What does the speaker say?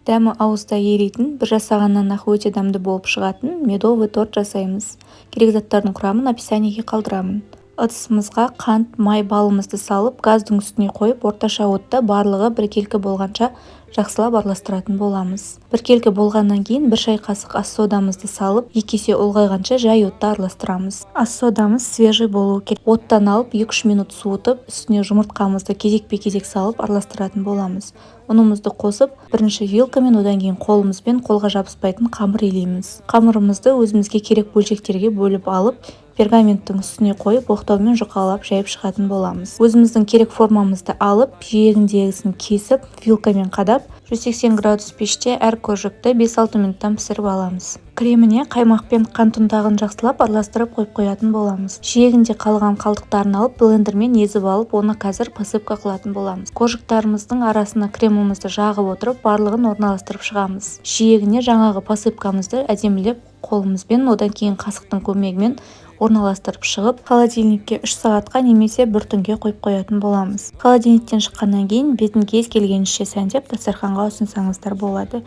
дәмі ауызда еритін, бір жасағаннан-ақ өте дәмді болып шығатын медовый торт жасаймыз. Керек заттардың құрамын описаниеге қалдырамын. Ыдысымызға қант, май, балымызды салып, газдың үстіне қойып, орташа отта барлығы біркелкі болғанша жақсылап араластыратын боламыз. Біркелкі болғаннан кейін 1 шай қасық ас содамызды салып, 2 есе ұлғайғанша жай отта араластырамыз. Ас содамыз свежий болуы керек. Оттан алып 2-3 минут суытып, үстіне жұмыртқамызды кезекпе-кезек салып араластыратын боламыз. Ұнымызды қосып, бірінші вилкамен, одан кейін қолымызбен қолға жабыспайтын қамыр илейміз. Қамырымызды өзімізге керек бөлшектерге бөліп алып, пергаменттің үстіне қойып, оқтаумен жұқалап жайып шығатын боламыз. Өзіміздің керек формамызды алып, жиегіндегісін кесіп, вилкамен қадап, 180 градус пеште әр көжікті 5-6 минуттан пісіріп аламыз. Креміне қаймақ пен қант ұнтағын жақсылап араластырып қойып қоятын боламыз. Жиегінде қалған қалдықтарын алып, блендермен езіп алып, оны қазір посыпка қылатын боламыз. Көжіктарымыздың арасына кремімізді жағып отырып, барлығын орналастырып шығамыз. Жиегіне жаңағы посыпкамызды әдемілеп қолымызбен, одан кейін қасықтың көмегімен орналастырып шығып, холодильникке 3 сағатқа немесе 1 түнге қойып қоятын боламыз. Холодильниктен шыққаннан кейін бетін кез келгенше сәндеп дастарханға ұсынсаңыздар болады.